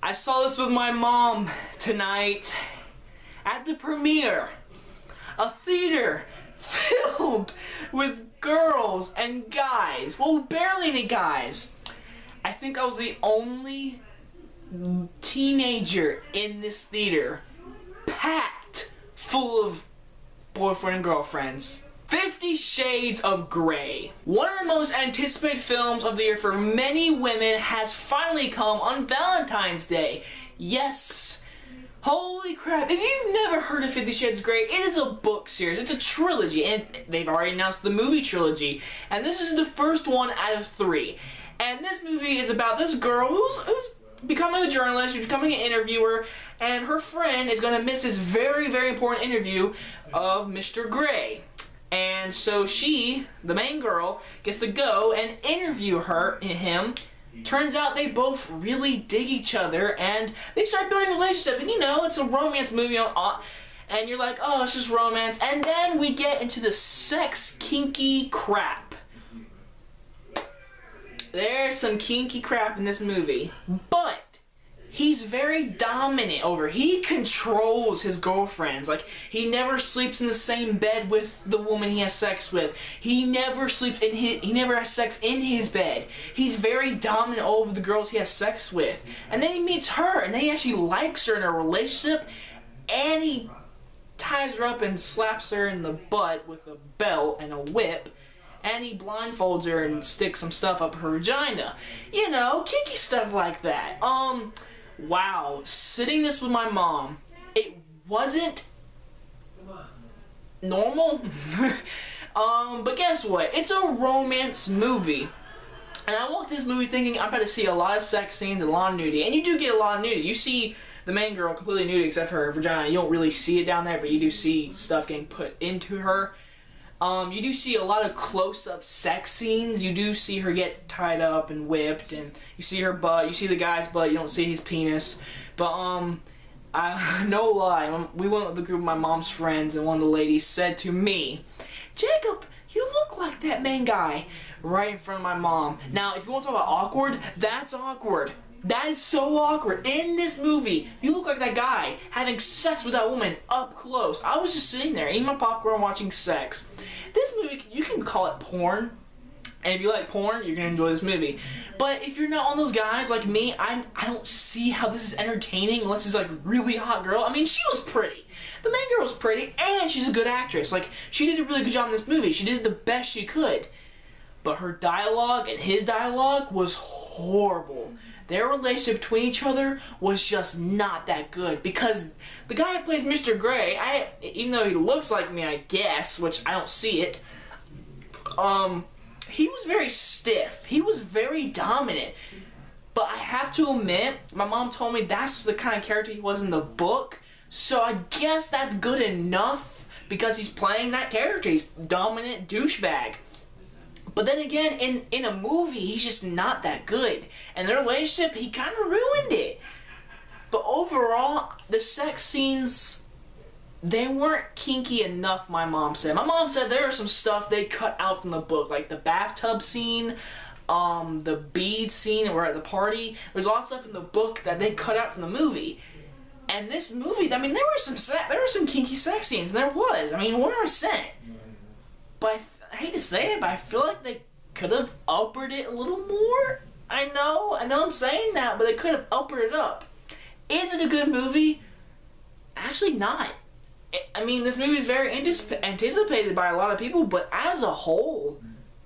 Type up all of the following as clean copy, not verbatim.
I saw this with my mom tonight at the premiere. A theater filled with girls and guys. Well, barely any guys. I think I was the only teenager in this theater, packed full of boyfriend and girlfriends. 50 Shades of Grey. One of the most anticipated films of the year for many women has finally come on Valentine's Day. Yes. Holy crap. If you've never heard of 50 Shades of Grey, it is a book series. It's a trilogy, and they've already announced the movie trilogy. And this is the first one out of 3. And this movie is about this girl who's becoming a journalist, she's becoming an interviewer, and her friend is going to miss this very, very important interview of Mr. Grey. And so she, the main girl, gets to go and interview him. Turns out they both really dig each other, and they start building a relationship. And you know, it's a romance movie, and you're like, oh, it's just romance. And then we get into the sex kinky crap. There's some kinky crap in this movie, but he's very dominant over. He controls his girlfriends. Like, he never sleeps in the same bed with the woman he has sex with. He never has sex in his bed. He's very dominant over the girls he has sex with. And then he meets her, and then he actually likes her in a relationship, and he ties her up and slaps her in the butt with a belt and a whip. And he blindfolds her and sticks some stuff up her vagina. You know, kinky stuff like that. Wow. Sitting this with my mom, it wasn't normal. But guess what? It's a romance movie. And I walked this movie thinking I'm about to see a lot of sex scenes and a lot of nudity. And you do get a lot of nudity. You see the main girl completely nude except for her vagina. You don't really see it down there, but you do see stuff getting put into her. You do see a lot of close-up sex scenes. You do see her get tied up and whipped, and you see her butt. You see the guy's butt. You don't see his penis. But, no lie. We went with the group of my mom's friends, and one of the ladies said to me, Jacob, you look like that main guy, right in front of my mom. Now, if you want to talk about awkward, that's awkward. That is so awkward. In this movie, you look like that guy having sex with that woman up close. I was just sitting there eating my popcorn watching sex. This movie, you can call it porn. And if you like porn, you're going to enjoy this movie. But if you're not one of those guys like me, I don't see how this is entertaining unless it's like a really hot girl. I mean, she was pretty. The main girl was pretty, and she's a good actress. Like, she did a really good job in this movie. She did the best she could. But her dialogue and his dialogue was horrible. Their relationship between each other was just not that good, because the guy who plays Mr. Grey, even though he looks like me, I guess, which I don't see it, he was very stiff. He was very dominant. But I have to admit, my mom told me that's the kind of character he was in the book, so I guess that's good enough because he's playing that character. He's dominant douchebag. But then again, in a movie, he's just not that good. And their relationship, he kind of ruined it. But overall, the sex scenes, they weren't kinky enough, my mom said. My mom said there was some stuff they cut out from the book, like the bathtub scene, the bead scene, and we're at the party. There's a lot of stuff in the book that they cut out from the movie. And this movie, I mean, there were some kinky sex scenes, and there was. I mean, 100%. But I hate to say it, but I feel like they could have uppered it a little more. I know I'm saying that, but they could have uppered it up. Is it a good movie? Actually not. I mean, this movie is very anticipated by a lot of people, but as a whole,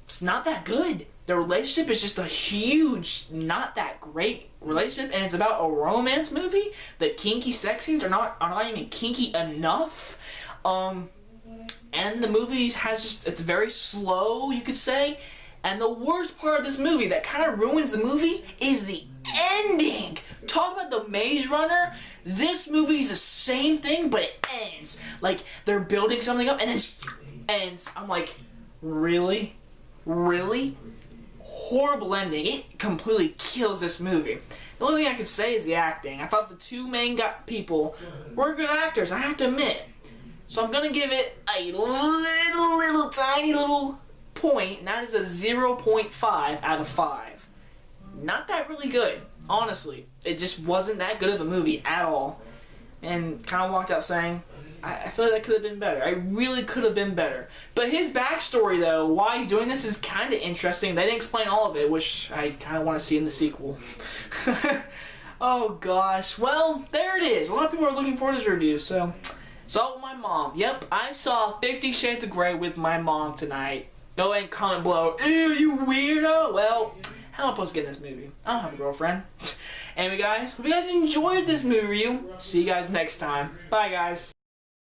it's not that good. The relationship is just a huge, not that great relationship, and it's about a romance movie. The kinky sex scenes are not even kinky enough. And the movie it's very slow, you could say. And the worst part of this movie that kind of ruins the movie is the ending. Talk about the Maze Runner. This movie is the same thing, but it ends. Like, they're building something up and then it ends. I'm like, really? Really? Horrible ending. It completely kills this movie. The only thing I could say is the acting. I thought the two main people were good actors, I have to admit. So I'm going to give it a little tiny little point, and that is a 0.5 out of 5. Not that really good. Honestly, it just wasn't that good of a movie at all. And kind of walked out saying, I feel like that could have been better. I really could have been better. But his backstory, though, why he's doing this is kind of interesting. They didn't explain all of it, which I kind of want to see in the sequel. Oh, gosh. Well, there it is. A lot of people are looking forward to this review, so... Saw it with my mom. Yep, I saw 50 Shades of Grey with my mom tonight. Go ahead and comment below. Ew, you weirdo! Well, how am I supposed to get in this movie? I don't have a girlfriend. Anyway, guys, hope you guys enjoyed this movie review. See you guys next time. Bye, guys.